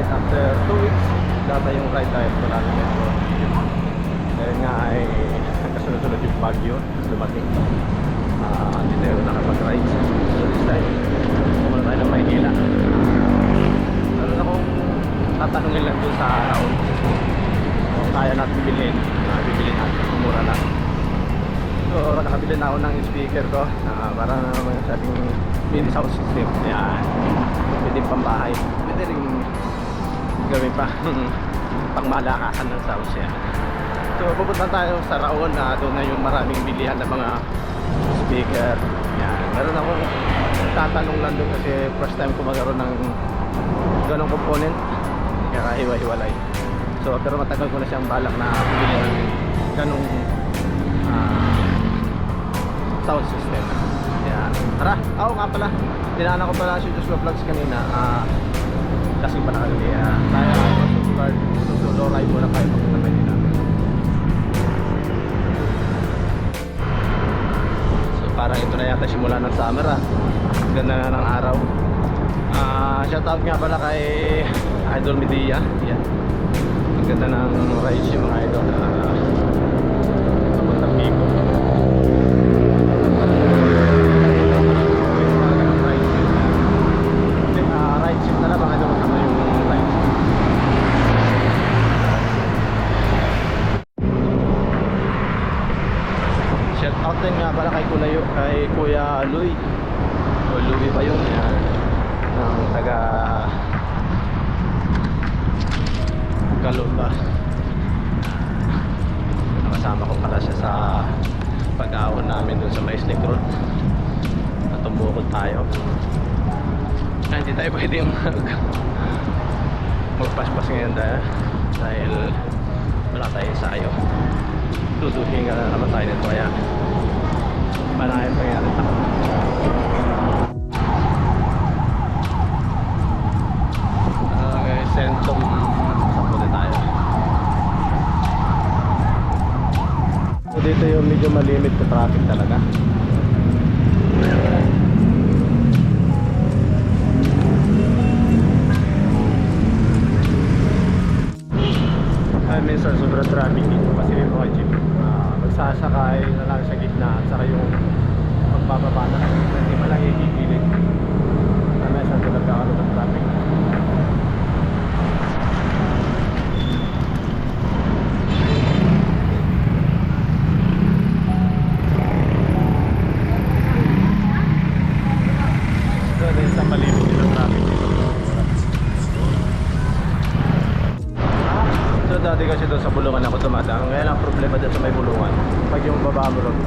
guys, after 2 weeks data yung ride dahil wala na metro. Dahil nga ay kasunod-sunod yung Baguio dumating. Hindi tayo nakapag-ride. So this time pumunta tayo ng Maynila. Meron akong tatanungin lang doon sa araw kung kaya natin bilhin. Bibili natin kung mura lang. So nakabili na ako ng speaker ko para naman sa ating mini sound system. Yan, pwede pambahay, pwede rin gawin pa pangmalakasan ng sounds yan. So pupunta tayo sa Raon doon na yung maraming bilihan ng mga speaker. Yan, meron akong tatanong lang doon kasi first time ko magkaroon ng ganong component, kaya hiwa-hiwalay. So pero matagal ko na siyang balak na bumili ng ganong sound system. Yan, tara. Oo nga pala, dinaanan ko pala si Joshua Vlogs kanina kasi pa nakagabi tayo solo ride muna tayo papunta Manila. So parang ito na yata simula ng summer ganda na ng araw. Shoutout nga pala kay Idol Media. Yan, ang ganda ng rides yung mga idol papuntang Bicol. Ride ship na lang mga idol, kasama yung ride ship. Shoutout din nga pala kay Kuya Louie o Louie ba yun ng taga Calumba. Nakasama ko pala siya sa pag-aawon namin dun sa Maisnik Road at tumukod tayo. Hindi tayo pwede magpaspas ngayon dahil wala tayong sayo. Duduhin na naman tayo nito kaya manahin pa yan. Okay, Centum sapunin tayo. So dito yung medyo malimit na traffic talaga. Minsan sobrang traffic dito kasi yung mga jeep magsasakay na lang sa gitna at saka yung pagbababa na hindi pa lang ikikilit na minsan doon nagkakaroon ng traffic. So din sa malimit din ang traffic dito. Dati kasi doon sa bulungan ako dumadaan. Ngayon ang problema dito sa may bulungan, pag yung baba mo ron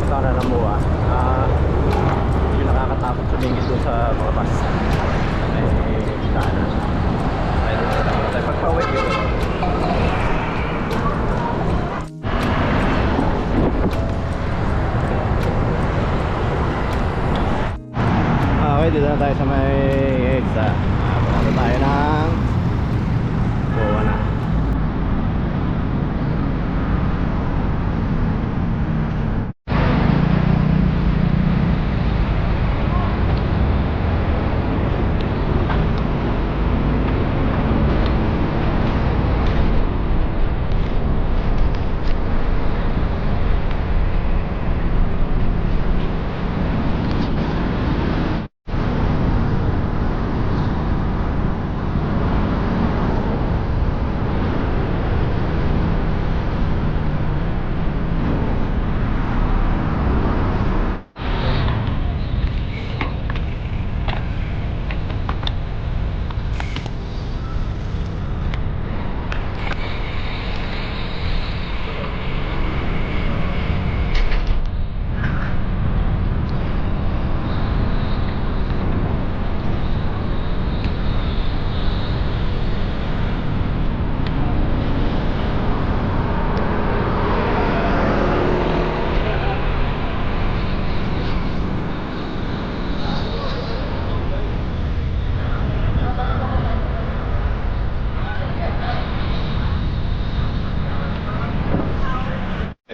sana namuha, yung nakakatakot sumingit doon sa mga bus ay daanan. Ay doon sa tayo pagpawit yun. Okay, dito na tayo sa may EDSA. Punta tayo ng Buwa na.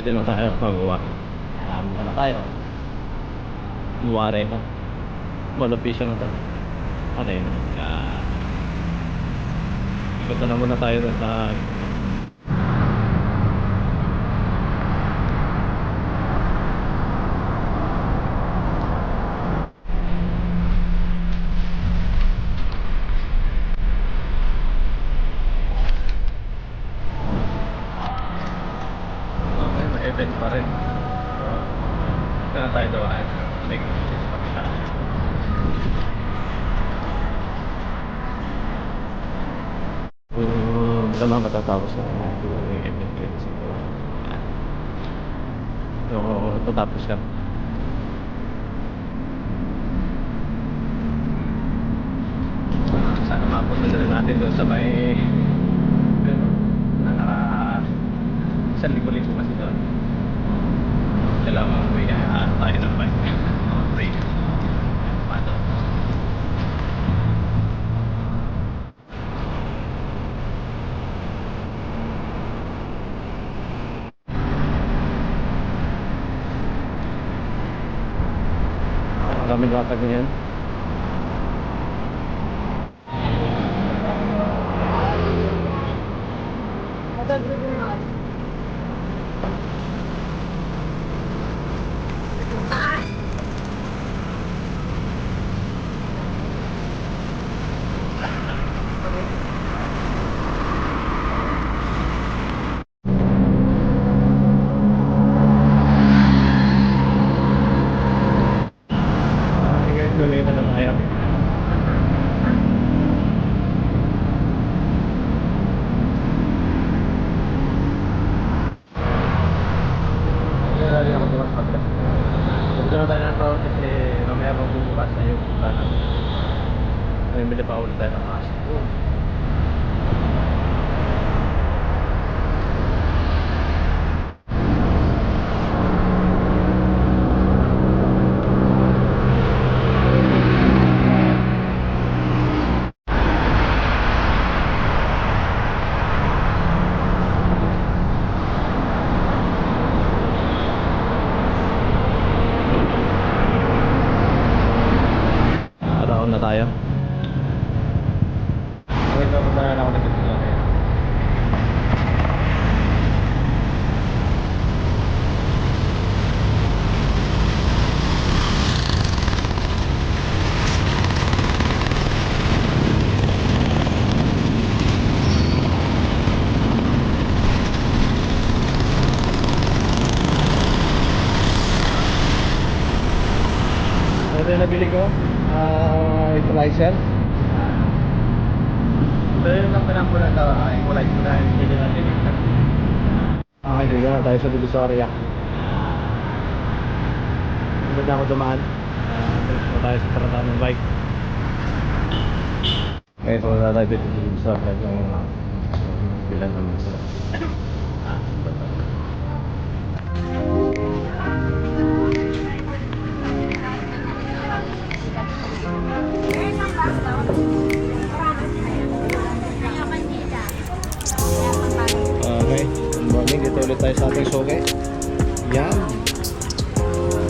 Pwede na tayo magawa. Muna na tayo. Muwari na. Malapisa na tayo. Ano yun? Punta na muna tayo doon sa okay, may event pa rin. Punta na tayo doon. May gusto pa siya. Wala mga matatapos na yung event rin siguro. So, tatapos lang. Sana mapunta na rin natin doon sa may ano, isang libo-libo kasi doon. Kailangan may tayo ng bike. Break. Paano? Maraming latag niyan. Tuloy na tayo. Punta na tayo ng road kasi mamaya magbubukas na yung planan. Namimili pa ulit tayo ng asin. Na tayo. Okay, papunta na ako ng dito. Ito yung nabili ko. Equalizer. Pero yung kapalang ko na ito, equalizer ko na hindi natin ito. Okay, hindi na tayo sa Divisoria. Hindi na ako dumaan. Diretso na tayo sa paradahan ng bike. Okay, so na tayo dito sa Divisoria yung bilan naman sila. Okay, good morning. Dito ulit tayo sa ating soke. Yan.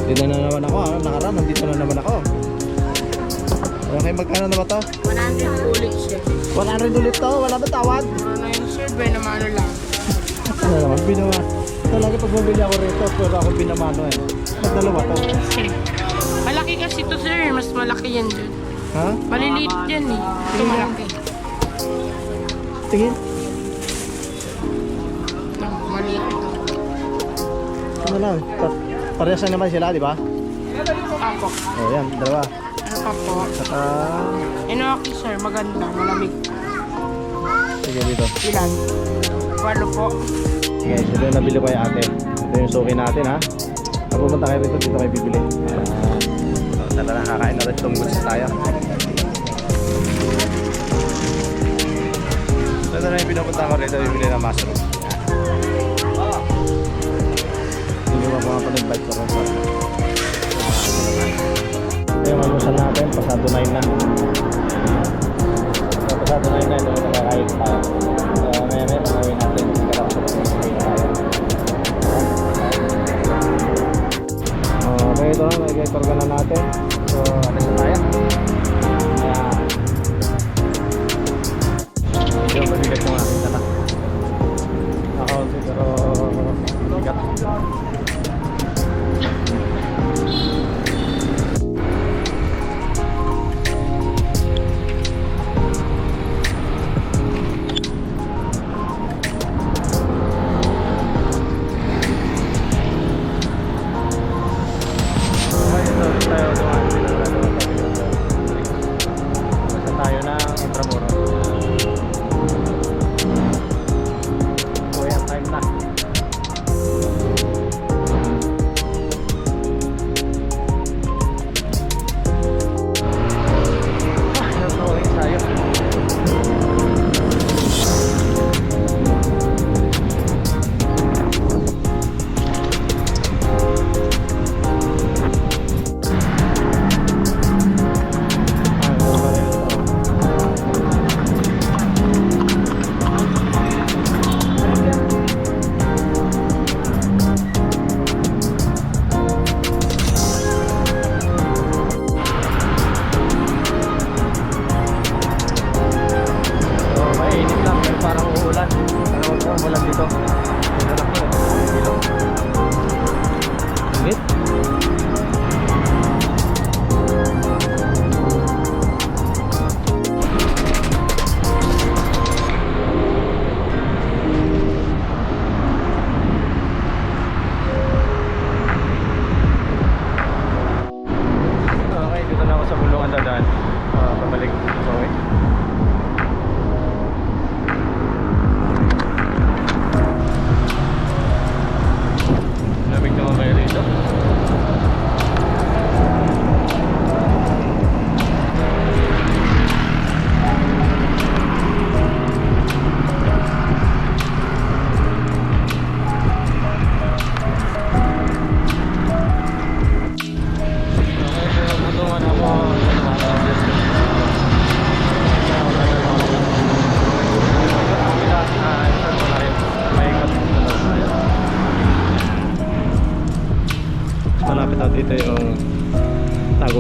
Dito na naman ako. Nakaraan, nandito na naman ako. Okay, magkano na ba to? 100 ulit siya. 100 ulit to? Wala ba tawad? Ano yung sir, binamano lang. Ano naman, binama. Talaga pag mabili ako rito, pero ako binamano eh. Nagdalawa to. Malaki kasi to sir, mas malaki yan dun. Ha? Maliliit yan eh. Ito malaki. Tingin. No, maliit ito. Ano lang, parehas na naman sila, di ba? Ako. Oh, yan, dalawa. Ano pa po? Saka, Inoaki sir, maganda, malamig. sige dito. Ilan? 12 po. Okay, so ito yung nabili ko kay ate. Ito yung suki natin ha. Pag pumunta kayo rito, dito kayo bibili. So, talaga nakakain na rin itong goods tayo. So, ito na yung pinupunta ko rito, bibili ng mushroom. Hindi ko pa nag-bike ko rin. Ito yung almusal natin, pasado 9 na. So, pasado 9 na, ito yung nakakain tayo. So, may pangawin natin. Okay, ito na, nag-record ka na natin. So, alis na tayo. Medyo mabigat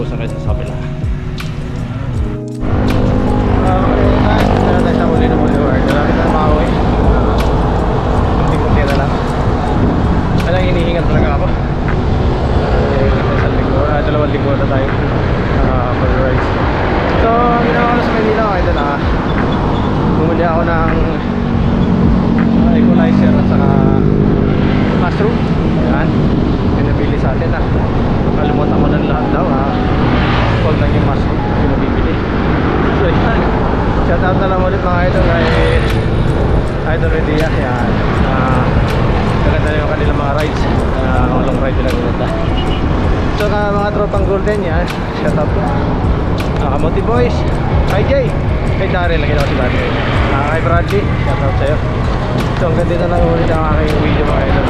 mag-uusap kayo sa kabila. Tara tayo sa uli ng Boulevard. Malapit na makauwi. Kunti-kunti na lang. Alang hinihingal talaga ako. Isang linggo, 2 linggo na tayo for rides. So, ang ginawa ko sa Manila, ito na. Bumili ako ng equalizer at saka mushroom. Yan. Pinabili sa atin ah. Kalimutan ko ng lahat daw ah. Huwag lang yung mushroom. Pinabibili. So, yan. Shout out na lang ulit mga idol kay Idol Redia. Yan. Maganda na yung kanilang mga rides. Long ride nila ganda. So mga tropang golden yan. Shout out po. Kamuti boys. Kay Jay. Kay Daryl. Lagi na ako si Daryl. Kay Bradley. Shout out sa'yo. So hanggang dito na lang ulit ang aking video mga idol.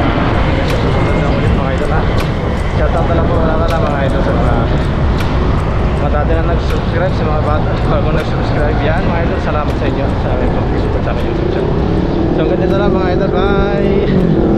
Susunod na ulit mga idol ha. Shout out na lang po mga idol sa mga dati na nag-subscribe, sa mga bata bago nag-subscribe yan mga idol. Salamat sa inyo sa aking pag-support sa aking YouTube channel. So hanggang dito na lang mga idol. Bye.